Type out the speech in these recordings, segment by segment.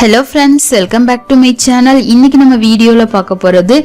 Hello friends, welcome back to my channel. இன்னைக்கு நம்ம வீடியோல பார்க்க போறது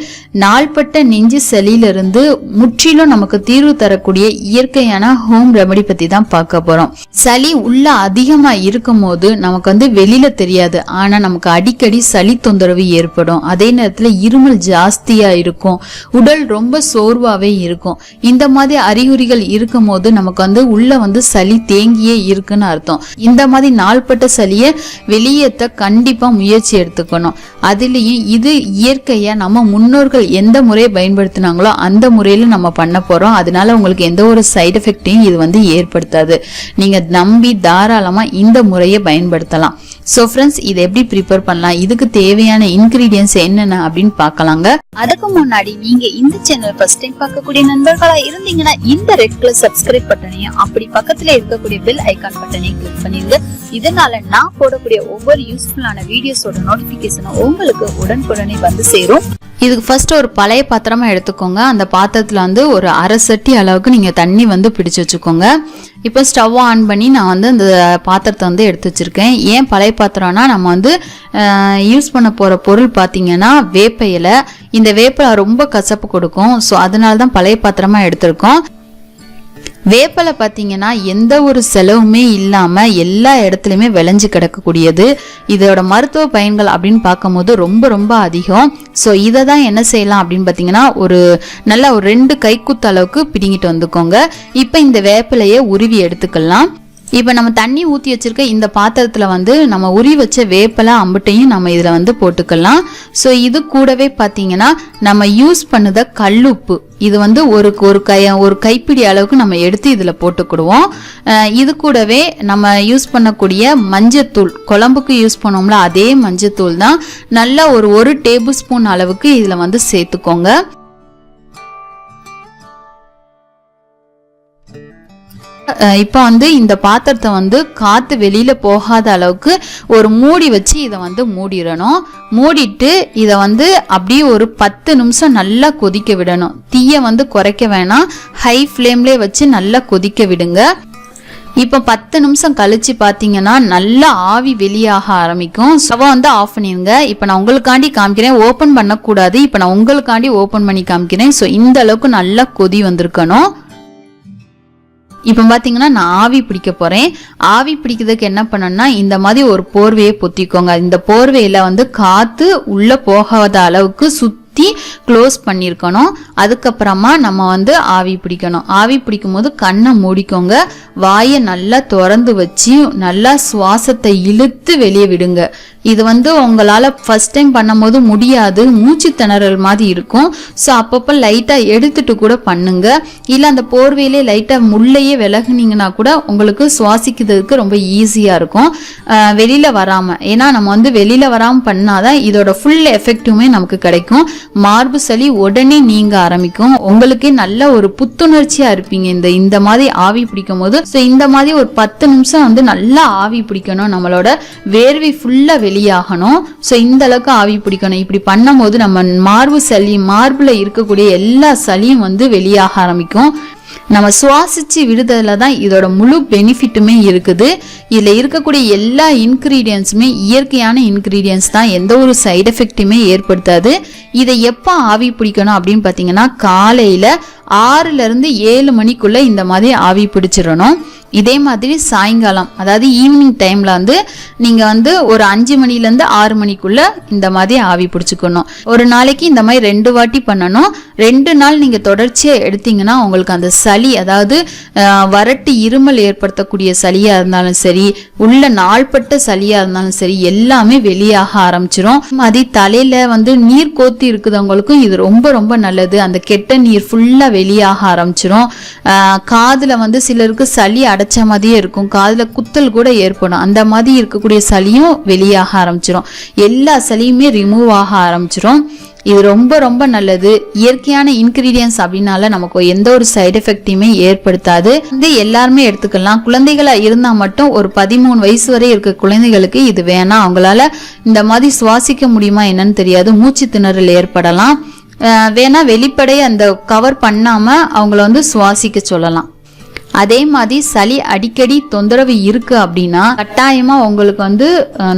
நாள்பட்ட நெஞ்சு சளியிலிருந்து முற்றிலும் நமக்கு தீர்வு தரக்கூடிய இயற்கையான ஹோம் ரெமெடி பத்தி தான் பார்க்க போறோம். சளி உள்ள அதிகமா இருக்கும் போது நமக்கு வெளியில தெரியாது, ஆனா நமக்கு அடிக்கடி சளி தொந்தரவு ஏற்படும். அதே நேரத்துல இருமல் ஜாஸ்தியா இருக்கும், உடல் ரொம்ப சோர்வாவே இருக்கும். இந்த மாதிரி அறிகுறிகள் இருக்கும் போது நமக்கு உள்ள சளி தேங்கியே இருக்குன்னு அர்த்தம். இந்த மாதிரி நாள்பட்ட சளியை வெளியேற்ற கண்டிப்பா முயற்சி எடுத்துக்கணும். அதுலயும் இது இயற்கையா நம்ம முன்னோர்கள் எந்த முறையை பயன்படுத்தினாங்களோ அந்த முறையில நம்ம பண்ண போறோம். அதனால உங்களுக்கு எந்த ஒரு சைடு எஃபெக்டையும் இது ஏற்படுத்தாது. நீங்க நம்பி தாராளமா இந்த முறையை பயன்படுத்தலாம். சோ ஃப்ரெண்ட்ஸ், இதை எப்படி ப்ரிப்பேர் பண்ணலாம், இதுக்கு தேவையான இன்கிரீடியன்ஸ் என்னென்ன அப்படின்னு பார்க்கலாங்க. அதுக்கு முன்னாடி நீங்க இந்த சேனல் ஃபர்ஸ்ட் டைம் பார்க்கக்கூடிய நண்பர்களா இருந்தீங்கன்னா இந்த ரெட் கலர் சப்ஸ்கிரைப் பட்டனையும் அப்படி பக்கத்துல இருக்கக்கூடிய பெல் ஐகான் பட்டனையும் கிளிக் பண்ணிருங்க. இதனால நான் போடக்கூடிய ஒவ்வொரு யூஸ்ஃபுல்லான வீடியோஸோட நோட்டிபிகேஷனும் உங்களுக்கு உடனுக்குடனே சேரும். இதுக்கு ஃபர்ஸ்ட் ஒரு பழைய பாத்திரமா எடுத்துக்கோங்க. அந்த பாத்திரத்துல ஒரு அரை சட்டி அளவுக்கு நீங்க தண்ணி பிடிச்சு வச்சுக்கோங்க. இப்போ ஸ்டவ் ஆன் பண்ணி நான் அந்த பாத்திரத்தை எடுத்து வச்சிருக்கேன். ஏன் பழைய பாத்திரம்னா நம்ம யூஸ் பண்ண போற பொருள் பாத்தீங்கன்னா வேப்ப இலை. இந்த வேப்ப ரொம்ப கசப்பு கொடுக்கும். ஸோ அதனால தான் பழைய பாத்திரமா எடுத்திருக்கோம். வேப்பலை பார்த்தீங்கன்னா எந்த ஒரு செலவுமே இல்லாம எல்லா இடத்துலையுமே விளைஞ்சு கிடக்கக்கூடியது. இதோட மருத்துவ பயன்கள் அப்படின்னு பார்க்கும்போது ரொம்ப ரொம்ப அதிகம். ஸோ இதை தான் என்ன செய்யலாம் அப்படின்னு பார்த்தீங்கன்னா ஒரு 2 கைக்குத்து அளவுக்கு பிடிங்கிட்டு வந்துக்கோங்க. இப்போ இந்த வேப்பிலையை உருவி எடுத்துக்கலாம். இப்போ நம்ம தண்ணி ஊற்றி வச்சிருக்க இந்த பாத்திரத்தில் நம்ம உரி வச்ச வேப்பலை அம்புட்டையும் நம்ம இதில் போட்டுக்கலாம். ஸோ இது கூடவே பார்த்தீங்கன்னா நம்ம யூஸ் பண்ணுத கல்லுப்பு, இது ஒரு கைப்பிடி அளவுக்கு நம்ம எடுத்து இதில் போட்டுக்கிடுவோம். இது கூடவே நம்ம யூஸ் பண்ணக்கூடிய மஞ்சத்தூள், குழம்புக்கு யூஸ் பண்ணோம்ல அதே மஞ்சத்தூள் தான், நல்லா ஒரு டேபிள் ஸ்பூன் அளவுக்கு இதில் சேர்த்துக்கோங்க. இப்போ இந்த பாத்திரத்தை காத்து வெளியில போகாத அளவுக்கு ஒரு மூடி வச்சு இதை மூடிடணும். மூடிட்டு இதை அப்படியே ஒரு 10 நிமிஷம் நல்லா கொதிக்க விடணும். தீயை குறைக்க வேணாம், ஹை ஃப்ளேம்லேயே வச்சு நல்லா கொதிக்க விடுங்க. இப்போ 10 நிமிஷம் கழிச்சு பார்த்தீங்கன்னா நல்லா ஆவி வெளியாக ஆரம்பிக்கும். ஸ்டவ் ஆஃப் பண்ணிருங்க. இப்போ நான் உங்களுக்காண்டி காமிக்கிறேன், ஓப்பன் பண்ணக்கூடாது. இப்போ நான் உங்களுக்காண்டி ஓப்பன் பண்ணி காமிக்கிறேன். ஸோ இந்த அளவுக்கு நல்லா கொதி வந்திருக்கணும். இப்போ பார்த்தீங்கன்னா நான் ஆவி பிடிக்க போறேன். ஆவி பிடிக்கிறதுக்கு என்ன பண்ணணும்னா இந்த மாதிரி ஒரு போர்வையை பொத்திக்கோங்க. இந்த போர்வையில காத்து உள்ள போகாத அளவுக்கு சுத்தி க்ளோஸ் பண்ணிருக்கணும். அதுக்கப்புறமா நம்ம ஆவி பிடிக்கணும். ஆவி பிடிக்கும் போது கண்ணை மூடிக்கோங்க. வாயை நல்லா திறந்து வச்சு நல்லா சுவாசத்தை இழுத்து வெளியே விடுங்க. இது உங்களால ஃபர்ஸ்ட் டைம் பண்ணும் போது முடியாது, மூச்சு திணறல் மாதிரி இருக்கும். ஸோ அப்பப்போ லைட்டா எடுத்துட்டு கூட பண்ணுங்க. இல்ல அந்த போர்வையிலே லைட்டா முள்ளையே விலகுனீங்கன்னா கூட உங்களுக்கு சுவாசிக்கிறதுக்கு ரொம்ப ஈஸியா இருக்கும், வெளியில வராம. ஏன்னா நம்ம வெளியில வராம பண்ணாதான் இதோட ஃபுல் எஃபெக்டுமே நமக்கு கிடைக்கும். மார்பு சளி உடனே நீங்க ஆரம்பிக்கும். உங்களுக்கே நல்ல ஒரு புத்துணர்ச்சியா இருப்பீங்க இந்த மாதிரி ஆவி பிடிக்கும் போது. ஸோ இந்த மாதிரி ஒரு 10 நிமிஷம் நல்லா ஆவி பிடிக்கணும். நம்மளோட வேர்வை ஃபுல்லா வெளியாகணும். ஸோ இந்த அளவுக்கு ஆவி பிடிக்கணும். இப்படி பண்ணும் போது நம்ம மார்புல இருக்கக்கூடிய எல்லா சளியும் வெளியாக ஆரம்பிக்கும். நம்ம சுவாசிச்சு விடுதல தான் இதோட முழு பெனிஃபிட்டுமே இருக்குது. இதுல இருக்கக்கூடிய எல்லா இன்கிரீடியன்ஸுமே இயற்கையான இன்கிரீடியன்ஸ் தான், எந்த ஒரு சைடு எஃபெக்ட்டுமே ஏற்படுத்தாது. இதை எப்போ ஆவி பிடிக்கணும் அப்படின்னு பார்த்தீங்கன்னா காலையில 6 to 7 மணிக்குள்ள இந்த மாதிரி ஆவி பிடிச்சிடணும். இதே மாதிரி சாயங்காலம், அதாவது ஈவினிங் டைம்ல நீங்க ஒரு 5 மணிலேருந்து 6 மணிக்குள்ள இந்த மாதிரி ஆவி பிடிச்சுக்கணும். ஒரு நாளைக்கு இந்த மாதிரி 2 வாட்டி பண்ணணும். 2 நாள் நீங்க தொடர்ச்சியா எடுத்தீங்கன்னா உங்களுக்கு அந்த சளி, அதாவது வறட்டு இருமல் ஏற்படுத்தக்கூடிய சளியா இருந்தாலும் சரி, உள்ள நாள்பட்ட சளியா இருந்தாலும் சரி, எல்லாமே வெளியாக ஆரம்பிச்சிரும். மாதிரி தலையில நீர் கோத்தி இருக்குதவங்களுக்கும் இது ரொம்ப ரொம்ப நல்லது. அந்த கெட்ட நீர் ஃபுல்லா வெளியாக ஆரம்பிச்சிரும். காதுல சிலருக்கு சளி அடைச்ச மாதிரியே இருக்கும், காதுல குத்தல் கூட ஏற்படும். அந்த மாதிரி இருக்கக்கூடிய சளியும் வெளியாக ஆரம்பிச்சிரும். எல்லா சளியுமே ரிமூவ் ஆக ஆரம்பிச்சிரும். இது ரொம்ப ரொம்ப நல்லது. இயற்கையான இன்கிரீடியன்ஸ் அப்படின்னால நமக்கு எந்த ஒரு சைடு எஃபெக்டையுமே ஏற்படுத்தாது. எல்லாருமே எடுத்துக்கலாம். குழந்தைகளா இருந்தா மட்டும் ஒரு 13 வயசு வரை இருக்க குழந்தைகளுக்கு இது வேணாம். அவங்களால இந்த மாதிரி சுவாசிக்க முடியுமா என்னன்னு தெரியாது, மூச்சு திணறல் ஏற்படலாம். வேணா வெளிப்படை அந்த கவர் பண்ணாம அவங்கள சுவாசிக்க சொல்லலாம். அதே மாதிரி சளி அடிக்கடி தொந்தரவு இருக்கு அப்படின்னா கட்டாயமா உங்களுக்கு வந்து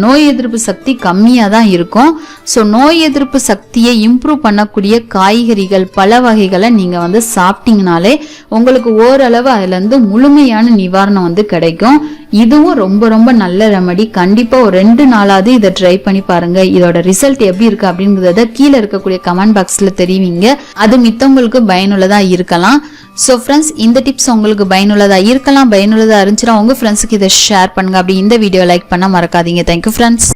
நோய் எதிர்ப்பு சக்தி கம்மியா தான் இருக்கும். ஸோ நோய் எதிர்ப்பு சக்தியை இம்ப்ரூவ் பண்ணக்கூடிய காய்கறிகள் பல வகைகளை நீங்க வந்து சாப்பிட்டீங்கனாலே உங்களுக்கு ஓரளவு அதுல இருந்து முழுமையான நிவாரணம் வந்து கிடைக்கும். இதுவும் ரொம்ப ரொம்ப நல்ல ரெமடி. கண்டிப்பா ஒரு 2 நாளாவது இதை ட்ரை பண்ணி பாருங்க. இதோட ரிசல்ட் எப்படி இருக்கு அப்படிங்கறத கீழே இருக்கக்கூடிய கமெண்ட் பாக்ஸ்ல தெரிவிங்க. அது மித்தவங்களுக்கு பயனுள்ளதா இருக்கலாம். ஸோ ஃப்ரெண்ட்ஸ், இந்த டிப்ஸ் உங்களுக்கு பயனுள்ளதா இருக்கலாம். பயனுள்ளதா இருந்துச்சுன்னா உங்க ஃப்ரெண்ட்ஸுக்கு இதை ஷேர் பண்ணுங்க. அப்படி இந்த வீடியோ லைக் பண்ண மறக்காதீங்க. Thank you friends.